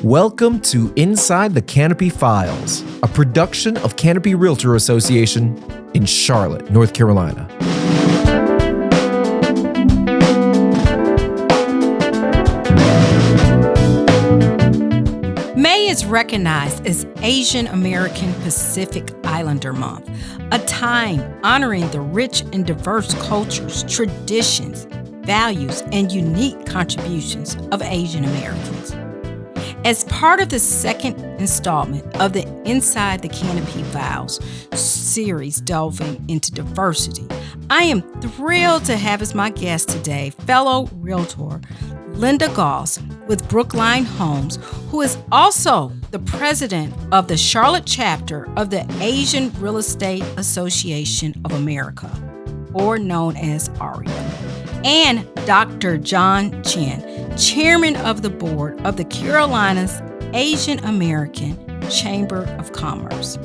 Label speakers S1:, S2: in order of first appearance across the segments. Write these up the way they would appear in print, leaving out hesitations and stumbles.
S1: Welcome to Inside the Canopy Files, a production of Canopy Realtor Association in Charlotte, North Carolina.
S2: May is recognized as Asian American Pacific Islander Month, a time honoring the rich and diverse cultures, traditions, values, and unique contributions of Asian Americans. As part of the second installment of the Inside the Canopy Files series delving into diversity, I am thrilled to have as my guest today fellow realtor Linda Goss with Brookline Homes, who is also the president of the Charlotte chapter of the Asian Real Estate Association of America, or known as AREAA, and Dr. John Chen, chairman of the board of the Carolinas Asian American Chamber of Commerce.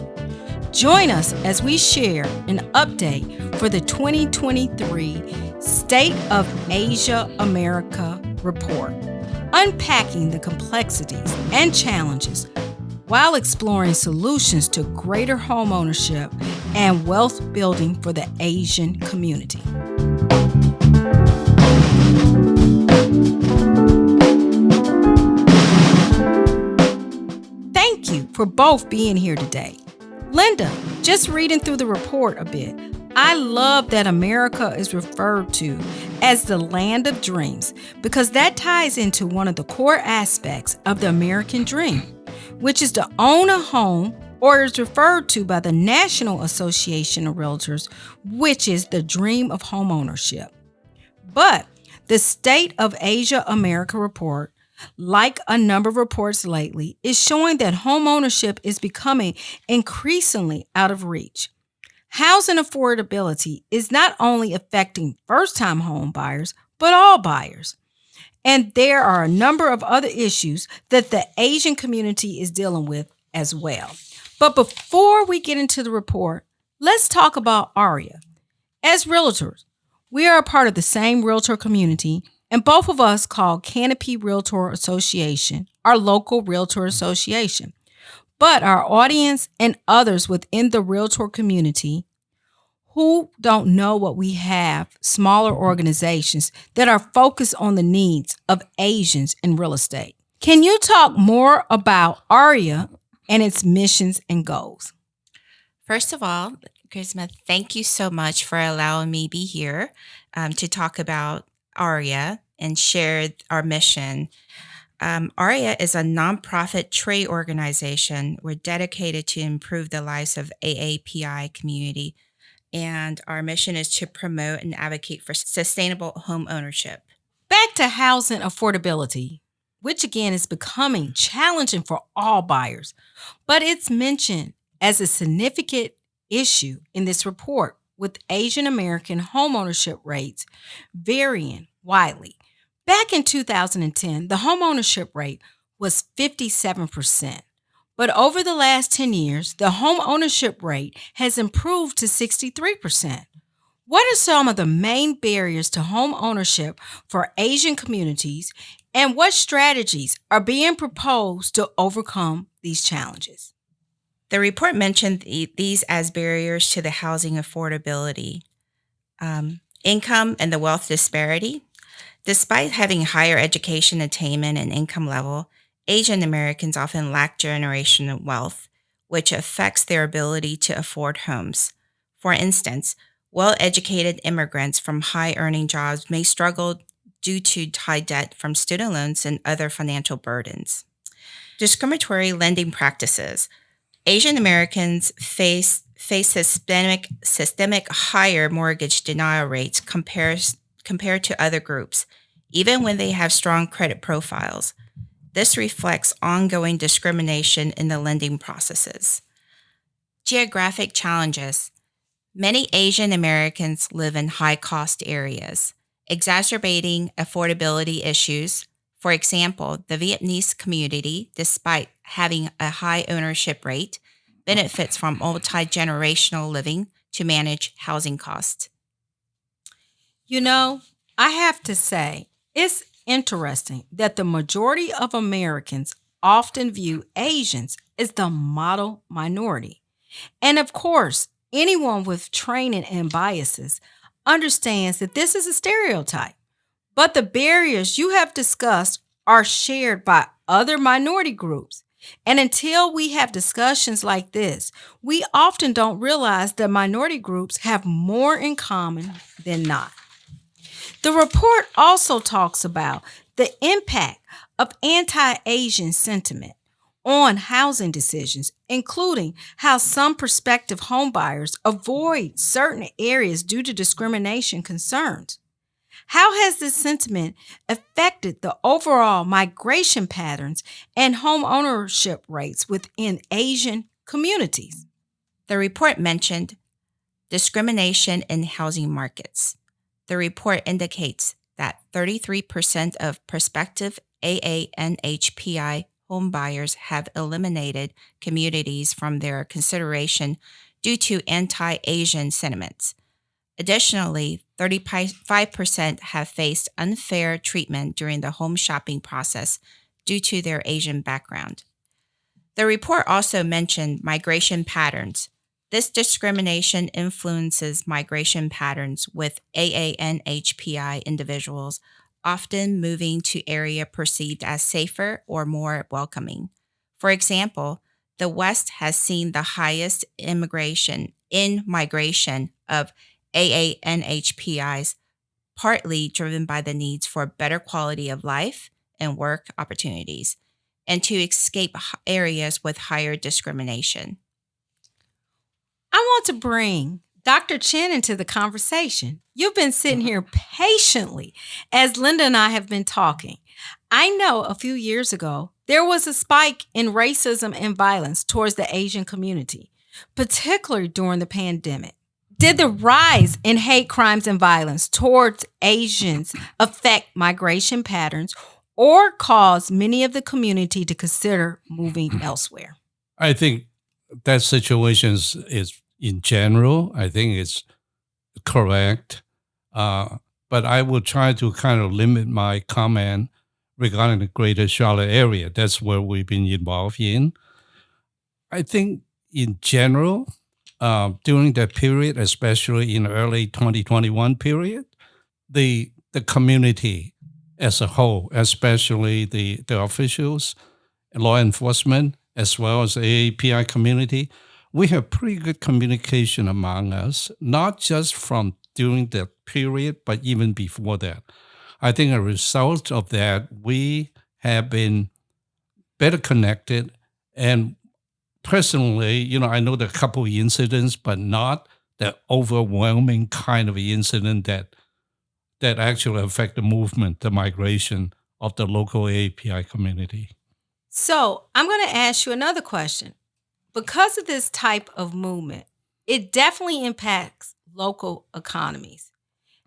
S2: Join us as we share an update for the 2023 State of Asia America report, unpacking the complexities and challenges while exploring solutions to greater homeownership and wealth building for the Asian community. Thank you for both being here today. Linda, just reading through the report a bit, I love that America is referred to as the land of dreams because that ties into one of the core aspects of the American dream, which is to own a home, or is referred to by the National Association of Realtors, which is the dream of homeownership. But the State of Asia America report, like a number of reports lately, is showing that homeownership is becoming increasingly out of reach. Housing affordability is not only affecting first-time home buyers, but all buyers. And there are a number of other issues that the Asian community is dealing with as well. But before we get into the report, let's talk about AREAA. As realtors, we are a part of the same realtor community, and both of us call Canopy Realtor Association our local realtor association. But our audience and others within the realtor community who don't know what we have, smaller organizations that are focused on the needs of Asians in real estate. Can you talk more about AREAA and its missions and goals?
S3: First of all, Charisma, thank you so much for allowing me to be here to talk about AREAA and share our mission. AREAA is a nonprofit trade organization. We're dedicated to improve the lives of AAPI community, and our mission is to promote and advocate for sustainable home ownership.
S2: Back to housing affordability, which again is becoming challenging for all buyers, but it's mentioned as a significant issue in this report, with Asian American homeownership rates varying widely. Back in 2010, the homeownership rate was 57%. But over the last 10 years, the homeownership rate has improved to 63%. What are some of the main barriers to home ownership for Asian communities, and what strategies are being proposed to overcome these challenges?
S3: The report mentioned these as barriers to the housing affordability, income and the wealth disparity. Despite having higher education attainment and income level, Asian Americans often lack generational wealth, which affects their ability to afford homes. For instance, well-educated immigrants from high-earning jobs may struggle due to high debt from student loans and other financial burdens. Discriminatory lending practices. Asian Americans face systemic higher mortgage denial rates compared to other groups, even when they have strong credit profiles. This reflects ongoing discrimination in the lending processes. Geographic challenges. Many Asian Americans live in high-cost areas, exacerbating affordability issues. For example, the Vietnamese community, despite having a high ownership rate, benefits from multi-generational living to manage housing costs.
S2: You know, I have to say, it's interesting that the majority of Americans often view Asians as the model minority. And of course, anyone with training and biases understands that this is a stereotype. But the barriers you have discussed are shared by other minority groups. And until we have discussions like this, we often don't realize that minority groups have more in common than not. The report also talks about the impact of anti Asian sentiment on housing decisions, including how some prospective homebuyers avoid certain areas due to discrimination concerns. How has this sentiment affected the overall migration patterns and home ownership rates within Asian communities?
S3: The report mentioned discrimination in housing markets. The report indicates that 33% of prospective AANHPI homebuyers have eliminated communities from their consideration due to anti-Asian sentiments. Additionally, 35% have faced unfair treatment during the home shopping process due to their Asian background. The report also mentioned migration patterns. This discrimination influences migration patterns, with AANHPI individuals often moving to area perceived as safer or more welcoming. For example, the West has seen the highest migration of AANHPIs, partly driven by the needs for better quality of life and work opportunities, and to escape areas with higher discrimination.
S2: I want to bring Dr. Chen into the conversation. You've been sitting here patiently as Linda and I have been talking. I know a few years ago, there was a spike in racism and violence towards the Asian community, particularly during the pandemic. Did the rise in hate crimes and violence towards Asians affect migration patterns or cause many of the community to consider moving elsewhere?
S4: I think that situation is in general, I think it's correct. But I will try to kind of limit my comment regarding the greater Charlotte area. That's where we've been involved in. I think in general, during that period, especially in the early 2021 period, the community as a whole, especially the officials, law enforcement, as well as the AAPI community, we have pretty good communication among us, not just from during that period, but even before that. I think a result of that, we have been better connected. And personally, I know there are a couple of incidents, but not the overwhelming kind of incident that actually affect the movement, the migration of the local AAPI community.
S2: So I'm going to ask you another question. Because of this type of movement, it definitely impacts local economies,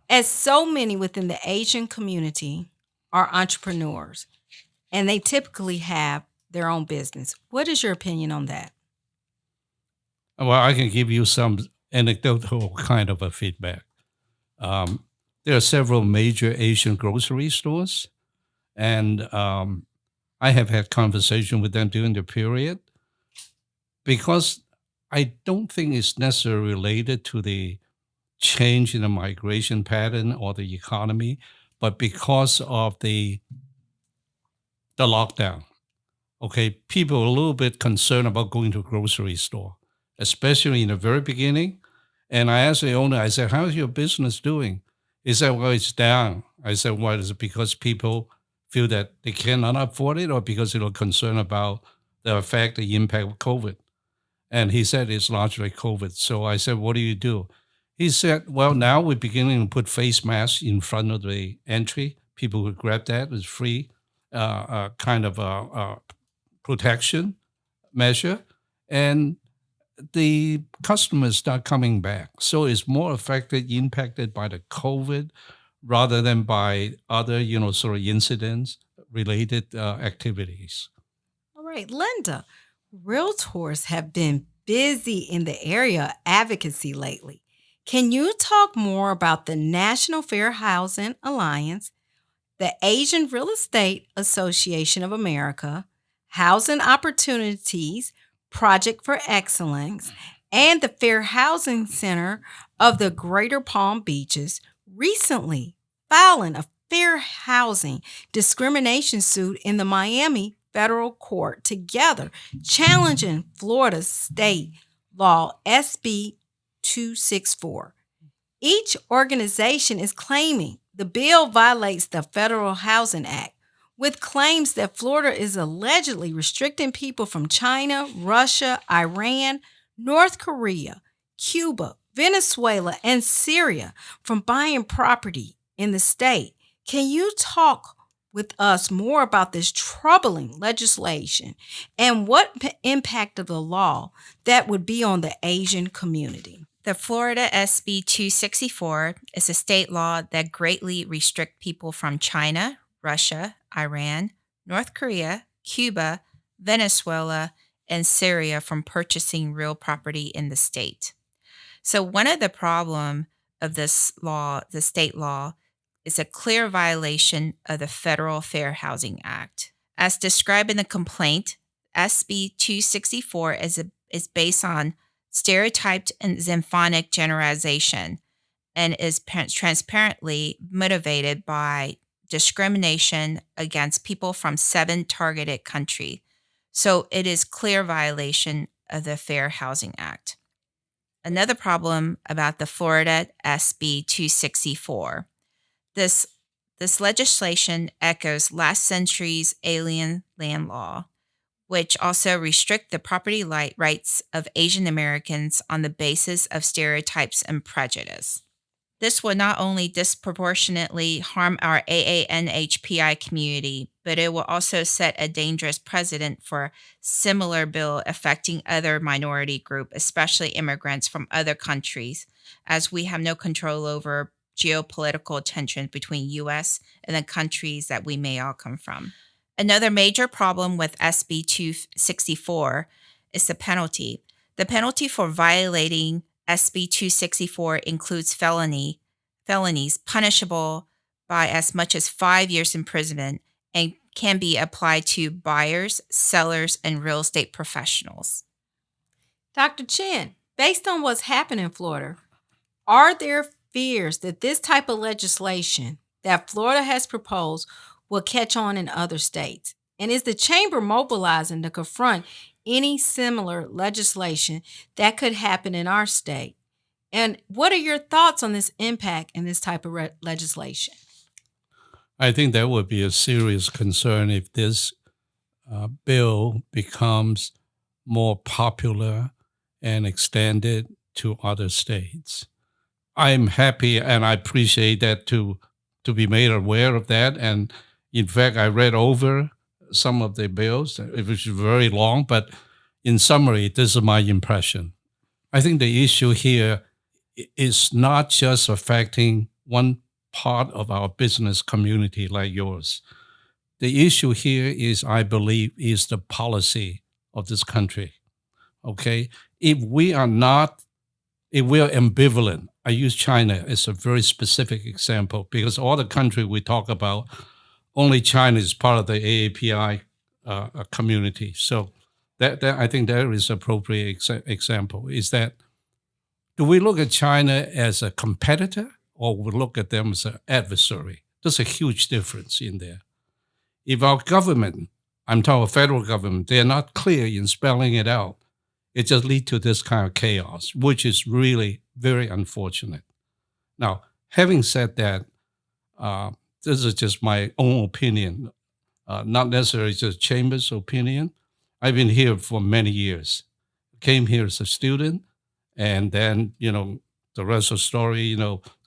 S2: as so many within the Asian community are entrepreneurs, and they typically have their own business. What is your opinion on that?
S4: Well, I can give you some anecdotal kind of a feedback. There are several major Asian grocery stores, and I have had conversation with them during the period, because I don't think it's necessarily related to the change in the migration pattern or the economy, but because of the lockdown. Okay, people are a little bit concerned about going to a grocery store, especially in the very beginning. And I asked the owner, I said, how's your business doing? He said, well, it's down. I said, what, is it because people feel that they cannot afford it, or because they're concerned about the effect, the impact of COVID? And he said it's largely COVID. So I said, what do you do? He said, well, now we're beginning to put face masks in front of the entry. People would grab that as free kind of a protection measure. And the customers start coming back. So it's more impacted by the COVID rather than by other, sort of incidents related activities.
S2: All right, Linda, realtors have been busy in the area of advocacy lately. Can you talk more about the National Fair Housing Alliance, the Asian Real Estate Association of America, Housing Opportunities Project for Excellence, and the Fair Housing Center of the Greater Palm Beaches recently filing a fair housing discrimination suit in the Miami federal court together, challenging Florida state law SB 264. Each organization is claiming the bill violates the Federal Housing Act, with claims that Florida is allegedly restricting people from China, Russia, Iran, North Korea, Cuba, Venezuela, and Syria from buying property in the state. Can you talk with us more about this troubling legislation and what impact of the law that would be on the Asian community?
S3: The Florida SB 264 is a state law that greatly restricts people from China, Russia, Iran, North Korea, Cuba, Venezuela, and Syria from purchasing real property in the state. So one of the problems of this law, the state law, is a clear violation of the Federal Fair Housing Act. As described in the complaint, SB 264 is based on stereotyped and xenophonic generalization and is transparently motivated by discrimination against people from 7 targeted countries. So it is clear violation of the Fair Housing Act. Another problem about the Florida SB 264. This legislation echoes last century's alien land law, which also restrict the property rights of Asian Americans on the basis of stereotypes and prejudice. This will not only disproportionately harm our AANHPI community, but it will also set a dangerous precedent for similar bill affecting other minority groups, especially immigrants from other countries, as we have no control over geopolitical tensions between U.S. and the countries that we may all come from. Another major problem with SB 264 is the penalty. The penalty for violating SB 264 includes felonies punishable by as much as 5 years imprisonment and can be applied to buyers, sellers, and real estate professionals.
S2: Dr. Chen, based on what's happened in Florida, are there fears that this type of legislation that Florida has proposed will catch on in other states? And is the chamber mobilizing to confront any similar legislation that could happen in our state? And what are your thoughts on this impact in this type of legislation?
S4: I think that would be a serious concern if this bill becomes more popular and extended to other states. I'm happy and I appreciate that to be made aware of that. And in fact, I read over some of the bills. It was very long, but in summary, this is my impression. I think the issue here is not just affecting one part of our business community like yours. The issue here is, I believe, is the policy of this country. Okay? If we are ambivalent, I use China as a very specific example because all the country we talk about, only China is part of the AAPI community. So that I think that is appropriate example. Is that, do we look at China as a competitor or we look at them as an adversary? There's a huge difference in there. If our government, I'm talking federal government, they're not clear in spelling it out, it just leads to this kind of chaos, which is really very unfortunate. Now, having said that, this is just my own opinion, not necessarily just Chamber's opinion. I've been here for many years. Came here as a student, and then, the rest of the story,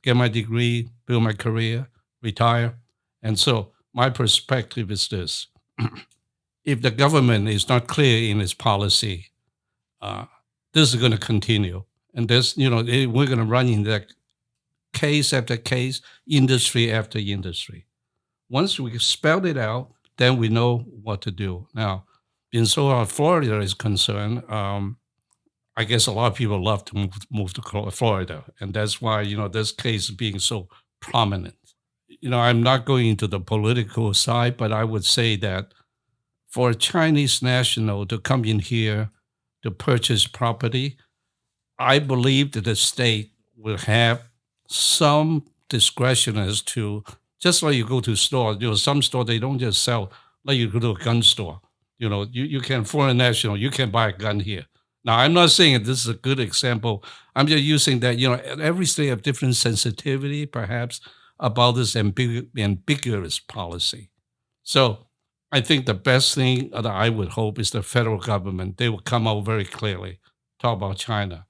S4: get my degree, build my career, retire. And so my perspective is this. If the government is not clear in its policy, this is going to continue. And we're going to run in that case after case, industry after industry. Once we spelled it out, then we know what to do. Now, insofar as Florida is concerned, I guess a lot of people love to move to Florida. And that's why, this case being so prominent. I'm not going into the political side, but I would say that for a Chinese national to come in here to purchase property, I believe that the state will have some discretion as to, just like you go to a store, some store they don't just sell, like you go to a gun store. You can, foreign national, you can buy a gun here. Now, I'm not saying this is a good example. I'm just using that, every state have different sensitivity, perhaps, about this ambiguous policy. So I think the best thing that I would hope is the federal government, they will come out very clearly, talk about China.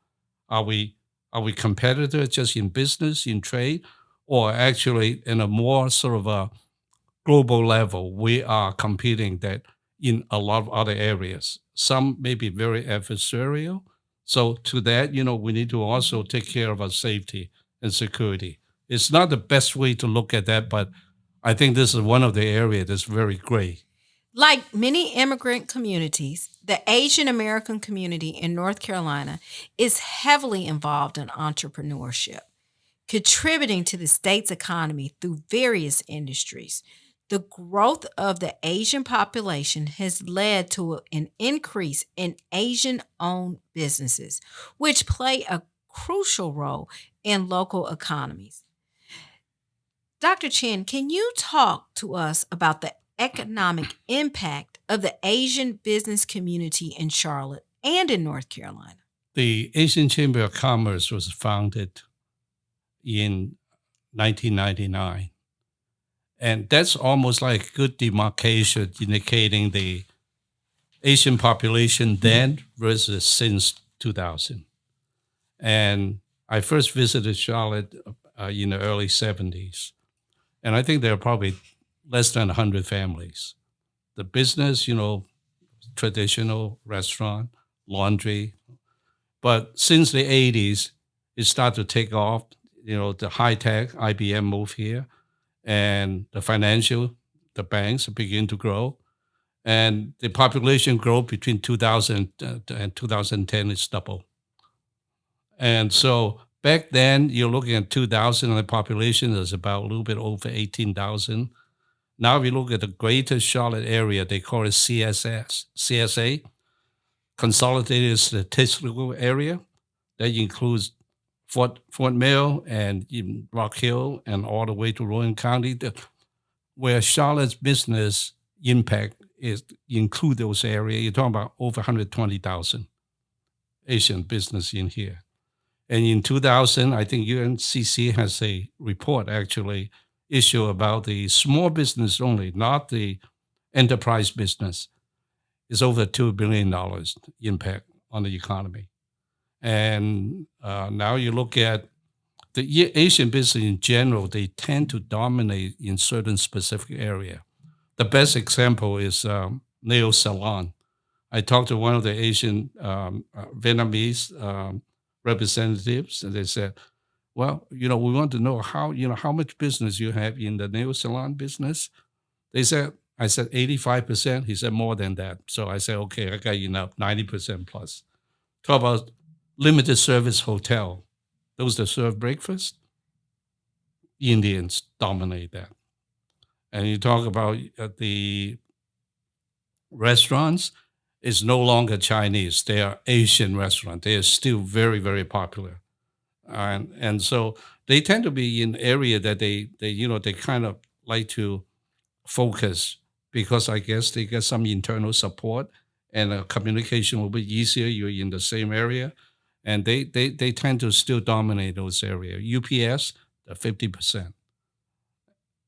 S4: Are we competitors just in business, in trade, or actually in a more sort of a global level, we are competing that in a lot of other areas. Some may be very adversarial. So to that, we need to also take care of our safety and security. It's not the best way to look at that, but I think this is one of the areas that's very gray.
S2: Like many immigrant communities, the Asian American community in North Carolina is heavily involved in entrepreneurship, contributing to the state's economy through various industries. The growth of the Asian population has led to an increase in Asian owned businesses, which play a crucial role in local economies. Dr. Chen, can you talk to us about the economic impact of the Asian business community in Charlotte and in North Carolina?
S4: The Asian Chamber of Commerce was founded in 1999. And that's almost like a good demarcation indicating the Asian population then versus since 2000. And I first visited Charlotte in the early 70s. And I think there are probably less than 100 families. The business, traditional restaurant, laundry. But since the 80s, it started to take off. The high tech, IBM moved here, and the financial, the banks begin to grow. And the population growth between 2000 and 2010 is double. And so back then, you're looking at 2000, and the population is about a little bit over 18,000. Now, if you look at the greater Charlotte area, they call it CSA, Consolidated Statistical Area. That includes Fort Mill and even Rock Hill and all the way to Rowan County, where Charlotte's business impact is include those areas. You're talking about over 120,000 Asian business in here. And in 2000, I think UNCC has a report actually issue about the small business only, not the enterprise business. It's over $2 billion impact on the economy. And now you look at the Asian business in general, they tend to dominate in certain specific area. The best example is nail salon. I talked to one of the Asian Vietnamese representatives, and they said, well, we want to know how much business you have in the nail salon business. I said 85%. He said more than that. So I said, okay, I got enough, 90% plus. Talk about limited service hotel. Those that serve breakfast, Indians dominate that. And you talk about the restaurants, it's no longer Chinese. They are Asian restaurants. They are still very, very popular. And so they tend to be in area that they kind of like to focus, because I guess they get some internal support and communication will be easier. You're in the same area, and they tend to still dominate those areas. UPS, 50%.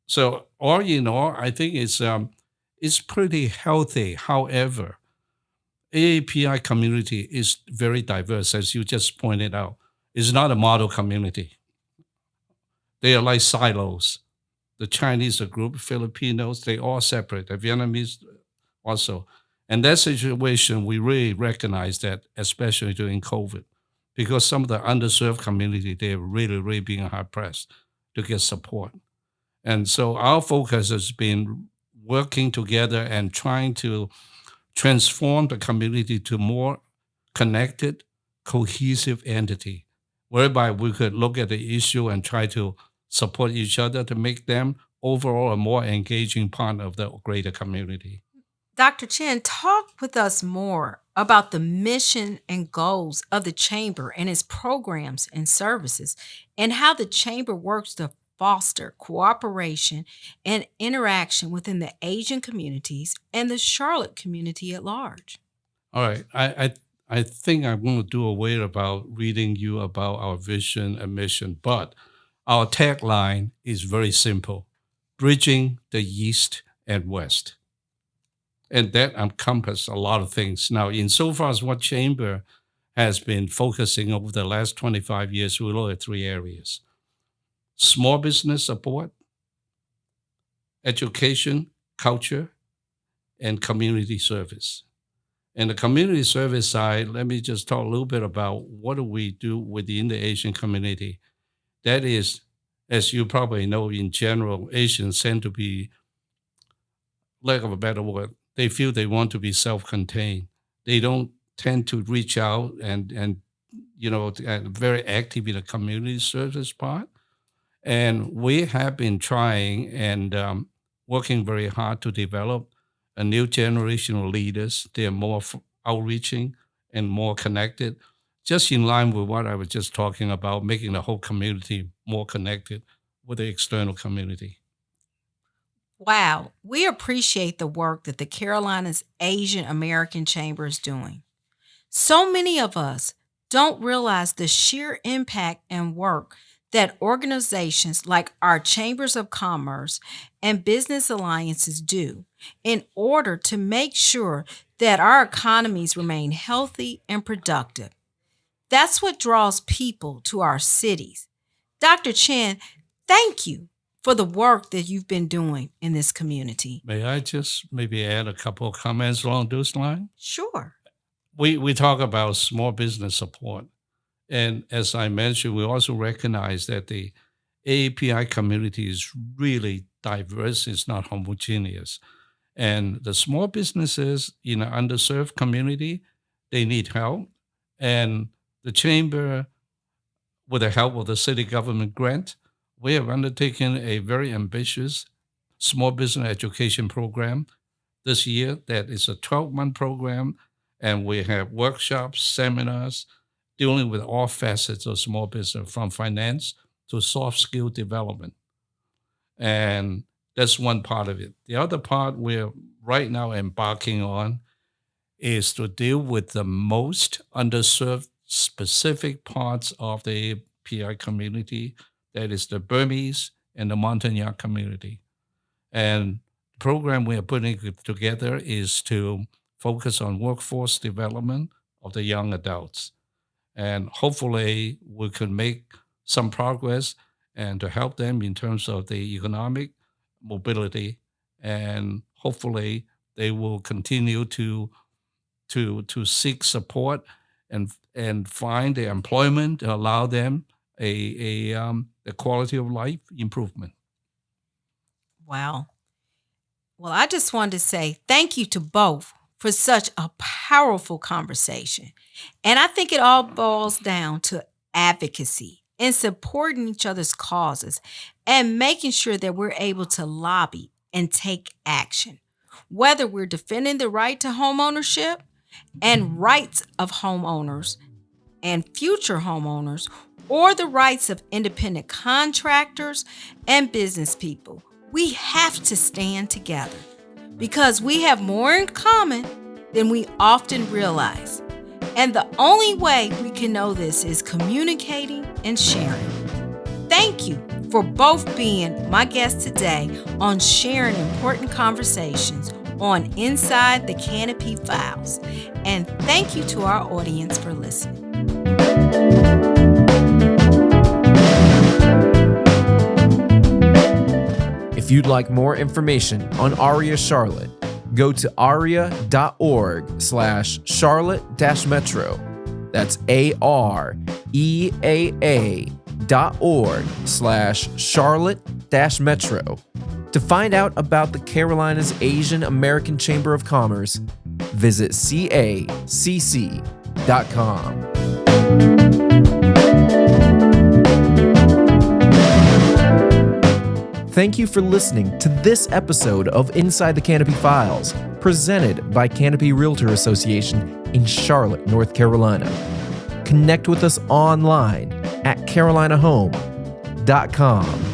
S4: So all in all, I think it's pretty healthy. However, AAPI community is very diverse, as you just pointed out. It's not a model community. They are like silos. The Chinese are group, Filipinos, they all separate. The Vietnamese also. And that situation, we really recognize that, especially during COVID, because some of the underserved community, they're really, really being hard pressed to get support. And so our focus has been working together and trying to transform the community to more connected, cohesive entity, whereby we could look at the issue and try to support each other to make them overall a more engaging part of the greater community.
S2: Dr. Chen, talk with us more about the mission and goals of the Chamber and its programs and services, and how the Chamber works to foster cooperation and interaction within the Asian communities and the Charlotte community at large.
S4: All right. I think I'm going to do away about reading you about our vision and mission, but our tagline is very simple: bridging the East and West. And that encompasses a lot of things. Now, insofar as what Chamber has been focusing over the last 25 years, we look at three areas: small business support, education, culture, and community service. And the community service side, let me just talk a little bit about what do we do within the Asian community. That is, as you probably know, in general, Asians tend to be, lack of a better word, they feel they want to be self-contained. They don't tend to reach out and very active in the community service part. And we have been trying and working very hard to develop a new generation of leaders. They are more outreaching and more connected, just in line with what I was just talking about, making the whole community more connected with the external community.
S2: Wow, we appreciate the work that the Carolinas Asian American Chamber is doing. So many of us don't realize the sheer impact and work that organizations like our Chambers of Commerce and business alliances do in order to make sure that our economies remain healthy and productive. That's what draws people to our cities. Dr. Chen, thank you for the work that you've been doing in this community.
S4: May I just maybe add a couple of comments along those lines?
S2: Sure.
S4: We talk about small business support. And as I mentioned, we also recognize that the AAPI community is really diverse. It's not homogeneous. And the small businesses in an underserved community, they need help. And the Chamber, with the help of the city government grant, we have undertaken a very ambitious small business education program this year that is a 12-month program. And we have workshops, seminars, dealing with all facets of small business, from finance to soft skill development. And that's one part of it. The other part we're right now embarking on is to deal with the most underserved specific parts of the API community, that is the Burmese and the Montagnard community. And the program we are putting together is to focus on workforce development of the young adults. And hopefully we can make some progress and to help them in terms of the economic mobility. And hopefully they will continue to seek support and find the employment to allow them a quality of life improvement.
S2: Wow. Well, I just wanted to say thank you to both for such a powerful conversation. And I think it all boils down to advocacy and supporting each other's causes and making sure that we're able to lobby and take action, whether we're defending the right to home ownership and rights of homeowners and future homeowners, or the rights of independent contractors and business people. We have to stand together because we have more in common than we often realize. And the only way we can know this is communicating and sharing. Thank you for both being my guests today on sharing important conversations on Inside the Canopy Files. And thank you to our audience for listening.
S1: If you'd like more information on AREAA Charlotte, go to areaa.org/Charlotte-Metro. That's AREAA.org/Charlotte-Metro. To find out about the Carolinas Asian American Chamber of Commerce, visit cacc.com. Thank you for listening to this episode of Inside the Canopy Files, presented by Canopy Realtor Association in Charlotte, North Carolina. Connect with us online at carolinahome.com.